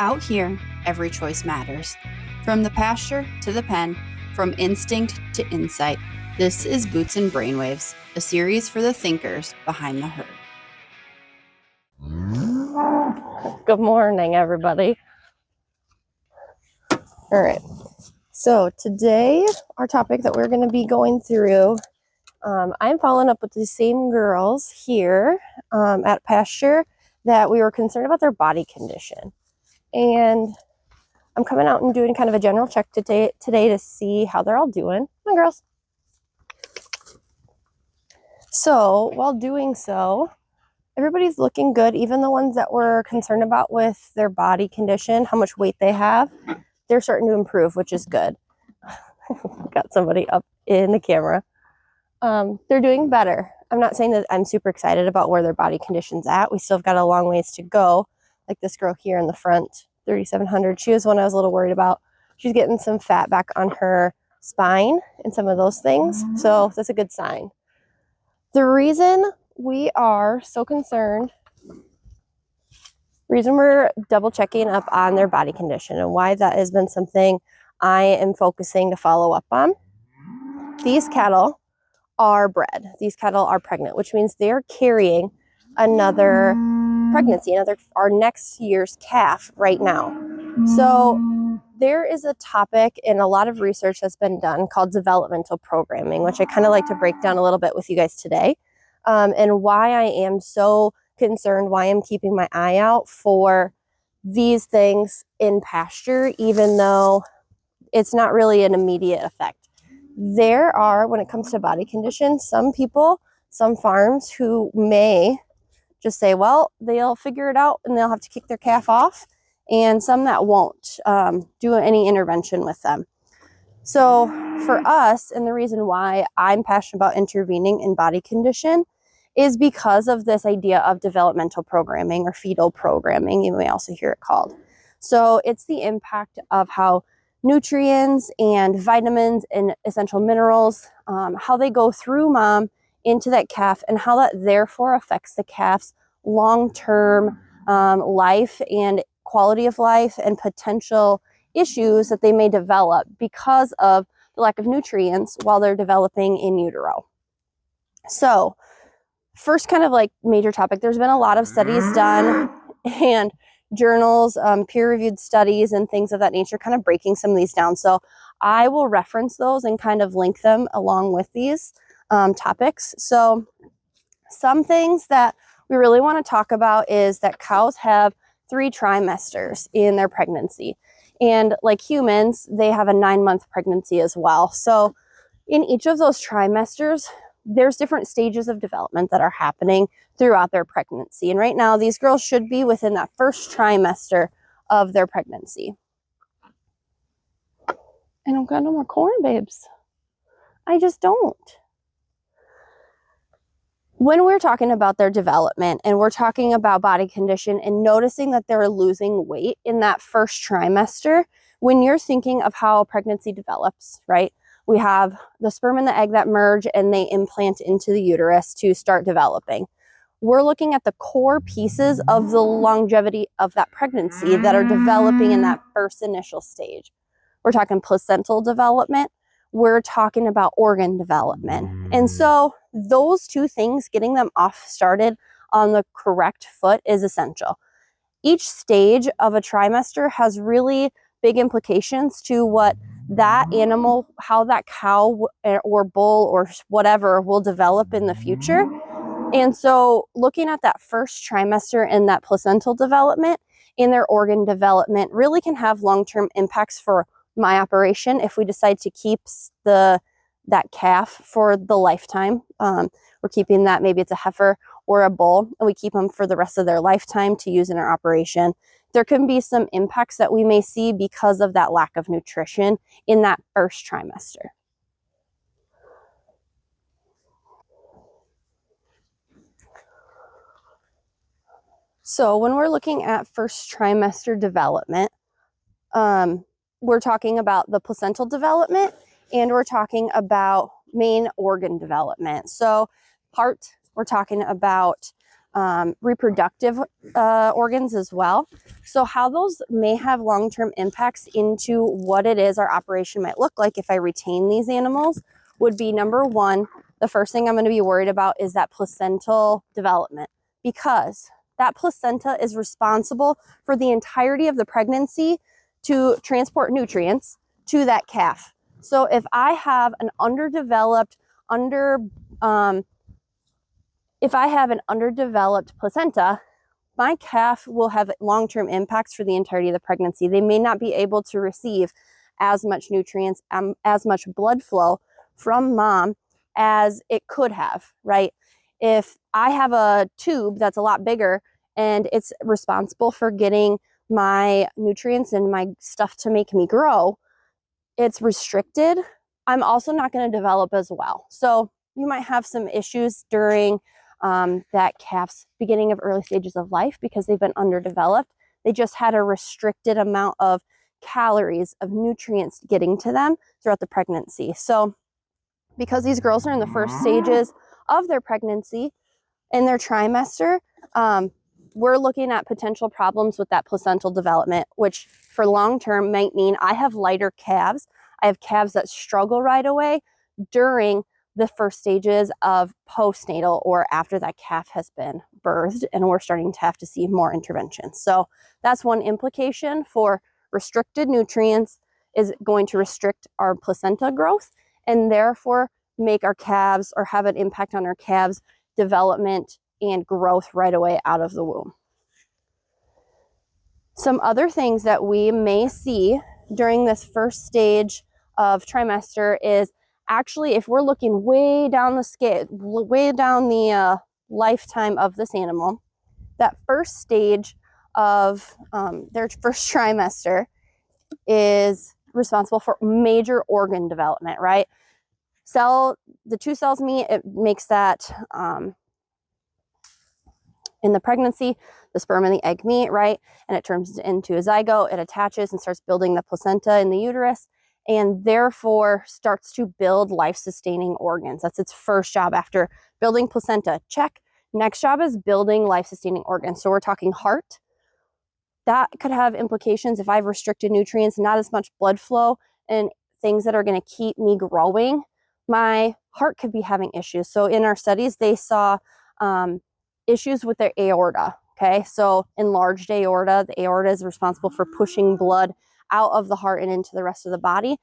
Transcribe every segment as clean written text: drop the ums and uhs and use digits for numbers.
Out here, every choice matters. From the pasture to the pen, from instinct to insight, this is Boots and Brainwaves, a series for the thinkers behind the herd. Good morning, everybody. All right. So today, our topic that we're going to be going through, I'm following up with the same girls here at pasture that we were concerned about their body condition. And I'm coming out and doing kind of a general check today to see how they're all doing. Come on, girls. So while doing so, everybody's looking good, even the ones that we're concerned about with their body condition, how much weight they have. They're starting to improve, which is good. Got somebody up in the camera. They're doing better. I'm not saying that I'm super excited about where their body condition's at. We still have got a long ways to go. Like this girl here in the front, 3,700. She was one I was a little worried about. She's getting some fat back on her spine and some of those things. So that's a good sign. The reason we are so concerned, reason we're double checking up on their body condition and why that has been something I am focusing to follow up on. These cattle are bred. These cattle are pregnant, which means they're carrying another pregnancy, our next year's calf right now. So there is a topic in a lot of research that's been done called developmental programming, which I kind of like to break down a little bit with you guys today, and why I am so concerned, why I'm keeping my eye out for these things in pasture, even though it's not really an immediate effect. There are, when it comes to body condition, some people, some farms who may just say, well, they'll figure it out and they'll have to kick their calf off, and some that won't do any intervention with them. So for us, and the reason why I'm passionate about intervening in body condition is because of this idea of developmental programming or fetal programming, you may also hear it called. So it's the impact of how nutrients and vitamins and essential minerals, how they go through mom into that calf, and how that therefore affects the calf's long-term life and quality of life and potential issues that they may develop because of the lack of nutrients while they're developing in utero. So first kind of like major topic, there's been a lot of studies done and journals, peer-reviewed studies and things of that nature, kind of breaking some of these down. So I will reference those and kind of link them along with these topics. So some things that we really want to talk about is that cows have 3 trimesters in their pregnancy. And like humans, they have a 9-month pregnancy as well. So in each of those trimesters, there's different stages of development that are happening throughout their pregnancy. And right now, these girls should be within that first trimester of their pregnancy. I don't got no more corn, babes. I just don't. When we're talking about their development and we're talking about body condition and noticing that they're losing weight in that first trimester, when you're thinking of how pregnancy develops, right? We have the sperm and the egg that merge and they implant into the uterus to start developing. We're looking at the core pieces of the longevity of that pregnancy that are developing in that first initial stage. We're talking placental development. We're talking about organ development. And so those two things, getting them off started on the correct foot is essential. Each stage of a trimester has really big implications to what that animal, how that cow or bull or whatever will develop in the future. And so looking at that first trimester and that placental development in their organ development really can have long-term impacts for my operation if we decide to keep that calf for the lifetime. We're keeping that, maybe it's a heifer or a bull, and we keep them for the rest of their lifetime to use in our operation. There can be some impacts that we may see because of that lack of nutrition in that first trimester. So when we're looking at first trimester development, we're talking about the placental development and we're talking about main organ development. So we're talking about reproductive organs as well. So how those may have long-term impacts into what it is our operation might look like if I retain these animals would be, number one, the first thing I'm going to be worried about is that placental development, because that placenta is responsible for the entirety of the pregnancy to transport nutrients to that calf. So if I have an underdeveloped placenta, my calf will have long-term impacts for the entirety of the pregnancy. They may not be able to receive as much nutrients, as much blood flow from mom as it could have, right? If I have a tube that's a lot bigger and it's responsible for getting my nutrients and my stuff to make me grow, it's restricted, I'm also not going to develop as well. So you might have some issues during that calf's beginning of early stages of life because they've been underdeveloped. They just had a restricted amount of calories, of nutrients getting to them throughout the pregnancy. So because these girls are in the first stages of their pregnancy, in their trimester, we're looking at potential problems with that placental development, which for long term might mean I have lighter calves. I have calves that struggle right away during the first stages of postnatal or after that calf has been birthed, and we're starting to have to see more interventions. So that's one implication for restricted nutrients, is going to restrict our placenta growth and therefore make our calves, or have an impact on our calves' development and growth right away out of the womb. Some other things that we may see during this first stage of trimester is actually, if we're looking way down the scale, way down the lifetime of this animal, that first stage of their first trimester is responsible for major organ development, right? The two cells meet, it makes that in the pregnancy, the sperm and the egg meet, right? And it turns into a zygote, it attaches and starts building the placenta in the uterus, and therefore starts to build life-sustaining organs. That's its first job after building placenta, check. Next job is building life-sustaining organs. So we're talking heart. That could have implications if I've restricted nutrients, not as much blood flow, and things that are going to keep me growing. My heart could be having issues. So in our studies, they saw issues with their aorta. Okay, so enlarged aorta. The aorta is responsible for pushing blood out of the heart and into the rest of the body.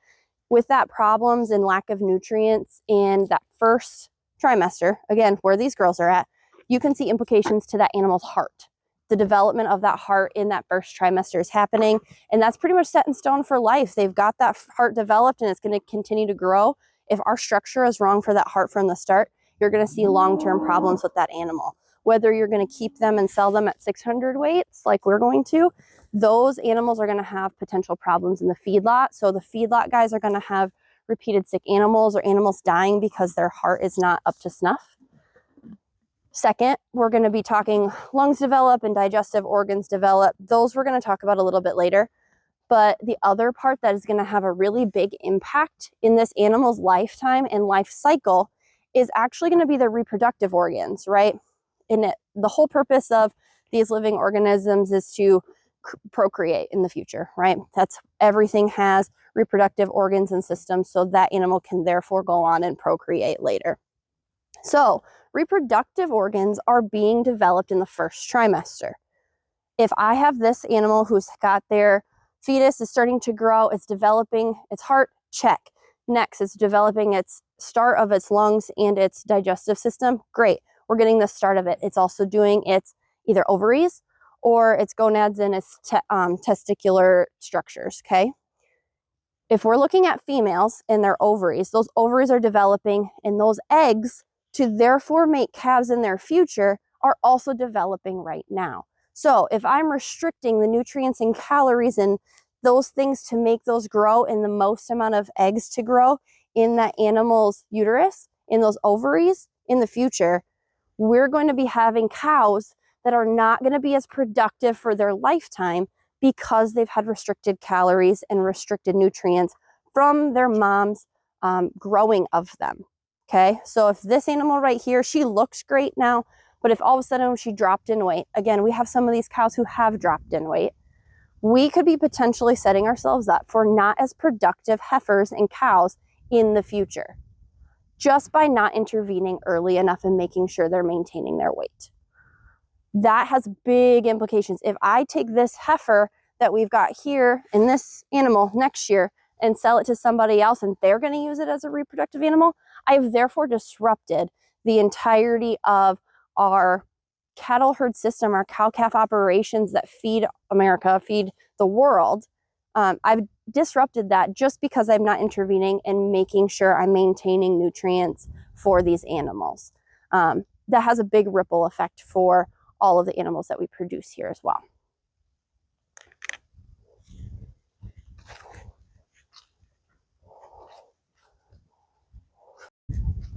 With that problems and lack of nutrients in that first trimester, again, where these girls are at, you can see implications to that animal's heart. The development of that heart in that first trimester is happening, and that's pretty much set in stone for life. They've got that heart developed and it's going to continue to grow. If our structure is wrong for that heart from the start, you're going to see long-term problems with that animal. Whether you're going to keep them and sell them at 600 weights like we're going to, those animals are going to have potential problems in the feedlot. So the feedlot guys are going to have repeated sick animals or animals dying because their heart is not up to snuff. Second, we're going to be talking lungs develop and digestive organs develop. Those we're going to talk about a little bit later. But the other part that is going to have a really big impact in this animal's lifetime and life cycle is actually going to be their reproductive organs, right? And the whole purpose of these living organisms is to procreate in the future, right? That's, everything has reproductive organs and systems, so that animal can therefore go on and procreate later. So reproductive organs are being developed in the first trimester. If I have this animal who's got their fetus is starting to grow, it's developing its heart, check. Next, it's developing its start of its lungs and its digestive system, great. We're getting the start of it. It's also doing its either ovaries or its gonads and its testicular structures, okay? If we're looking at females and their ovaries, those ovaries are developing, and those eggs to therefore make calves in their future are also developing right now. So if I'm restricting the nutrients and calories and those things to make those grow in the most amount of eggs to grow in that animal's uterus, in those ovaries in the future, we're going to be having cows that are not going to be as productive for their lifetime because they've had restricted calories and restricted nutrients from their mom's growing of them. Okay, so if this animal right here, she looks great now, But if all of a sudden she dropped in weight, again, we have some of these cows who have dropped in weight, we could be potentially setting ourselves up for not as productive heifers and cows in the future, just by not intervening early enough and making sure they're maintaining their weight. That has big implications. If I take this heifer that we've got here and this animal next year and sell it to somebody else and they're going to use it as a reproductive animal, I've therefore disrupted the entirety of our cattle herd system, our cow-calf operations that feed America, feed the world. I've disrupted that just because I'm not intervening and making sure I'm maintaining nutrients for these animals. That has a big ripple effect for all of the animals that we produce here as well.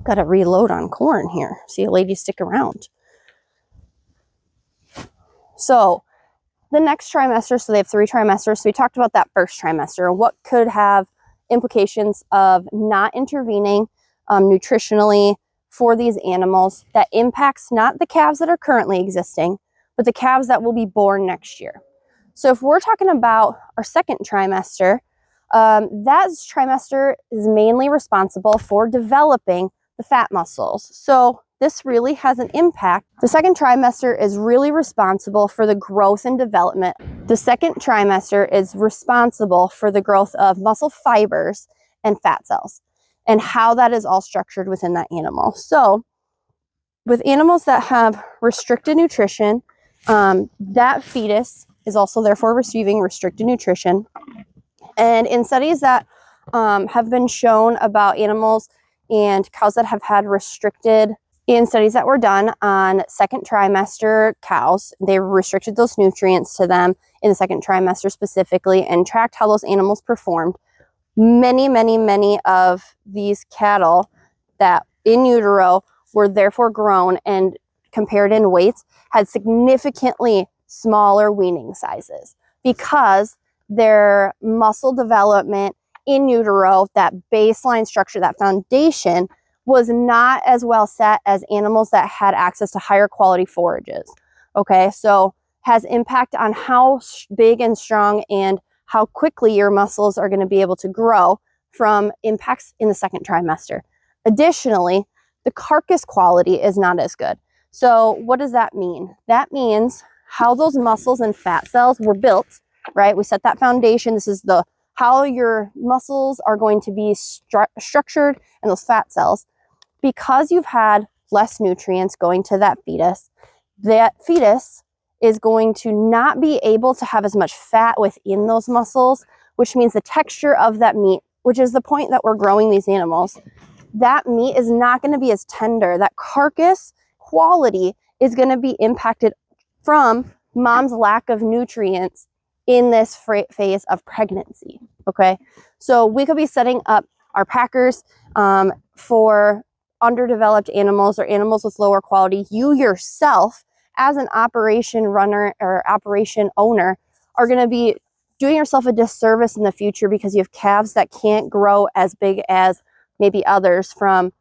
Got to reload on corn here. See a lady stick around. So the next trimester, so they have 3 trimesters. So we talked about that first trimester, what could have implications of not intervening nutritionally for these animals that impacts not the calves that are currently existing, but the calves that will be born next year. So if we're talking about our second trimester, that trimester is mainly responsible for developing the fat muscles. So this really has an impact. The second trimester is really responsible for the growth and development. The second trimester is responsible for the growth of muscle fibers and fat cells and how that is all structured within that animal. So with animals that have restricted nutrition, that fetus is also therefore receiving restricted nutrition. And in studies that have been shown about animals and cows that have had restricted, in studies that were done on second trimester cows, they restricted those nutrients to them in the second trimester specifically and tracked how those animals performed. Many of these cattle that in utero were therefore grown and compared in weights had significantly smaller weaning sizes because their muscle development in utero, that baseline structure, that foundation, was not as well set as animals that had access to higher quality forages. Okay, so has impact on how big and strong and how quickly your muscles are going to be able to grow from impacts in the second trimester. Additionally, the carcass quality is not as good. So what does that mean? That means how those muscles and fat cells were built, right? We set that foundation. This is the how your muscles are going to be structured and those fat cells. Because you've had less nutrients going to that fetus is going to not be able to have as much fat within those muscles, which means the texture of that meat, which is the point that we're growing these animals, that meat is not going to be as tender. That carcass quality is going to be impacted from mom's lack of nutrients in this phase of pregnancy. Okay, so we could be setting up our packers for underdeveloped animals or animals with lower quality. You yourself, as an operation runner or operation owner, are going to be doing yourself a disservice in the future because you have calves that can't grow as big as maybe others from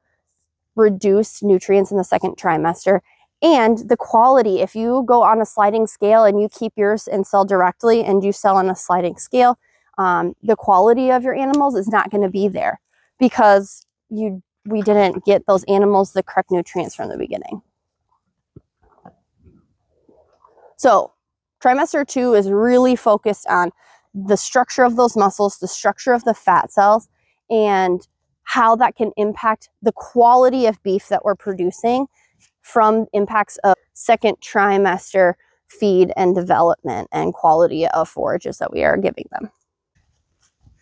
reduced nutrients in the second trimester. And the quality, if you go on a sliding scale and you keep yours and sell directly and you sell on a sliding scale, the quality of your animals is not going to be there because we didn't get those animals the correct nutrients from the beginning. So trimester 2 is really focused on the structure of those muscles, the structure of the fat cells, and how that can impact the quality of beef that we're producing from impacts of second trimester feed and development and quality of forages that we are giving them.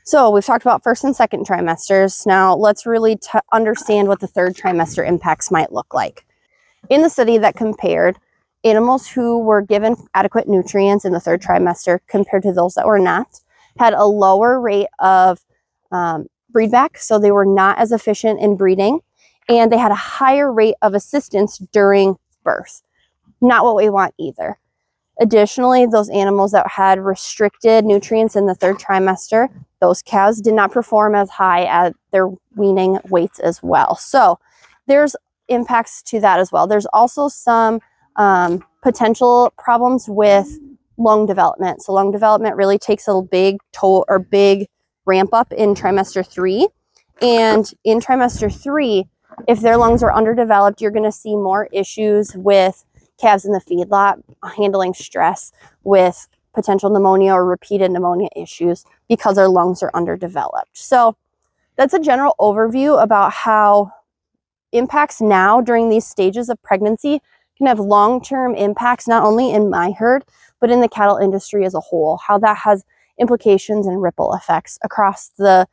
So we've talked about first and second trimesters. Now let's really understand what the third trimester impacts might look like. In the study that compared animals who were given adequate nutrients in the third trimester compared to those that were not, had a lower rate of breedback, so they were not as efficient in breeding, and they had a higher rate of assistance during birth. Not what we want either. Additionally, those animals that had restricted nutrients in the third trimester, those calves did not perform as high at their weaning weights as well. So there's impacts to that as well. There's also some potential problems with lung development. So lung development really takes a big toll or big ramp up in trimester 3. And in trimester 3, if their lungs are underdeveloped, you're going to see more issues with calves in the feedlot handling stress, with potential pneumonia or repeated pneumonia issues because their lungs are underdeveloped. So that's a general overview about how impacts now during these stages of pregnancy can have long-term impacts, not only in my herd, but in the cattle industry as a whole, how that has implications and ripple effects across the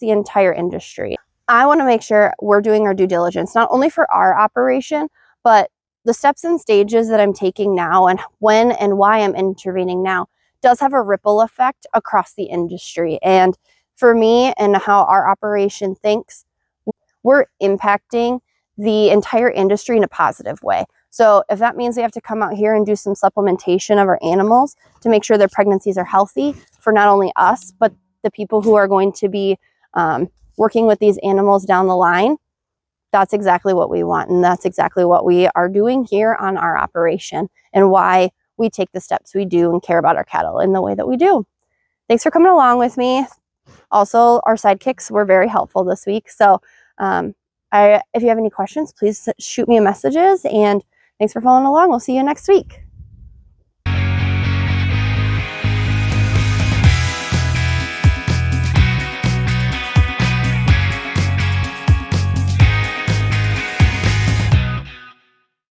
entire industry. I want to make sure we're doing our due diligence, not only for our operation, but the steps and stages that I'm taking now and when and why I'm intervening now does have a ripple effect across the industry. And for me and how our operation thinks, we're impacting the entire industry in a positive way. So if that means we have to come out here and do some supplementation of our animals to make sure their pregnancies are healthy for not only us, but the people who are going to be working with these animals down the line, that's exactly what we want. And that's exactly what we are doing here on our operation and why we take the steps we do and care about our cattle in the way that we do. Thanks for coming along with me. Also, our sidekicks were very helpful this week. So if you have any questions, please shoot me messages, and thanks for following along. We'll see you next week.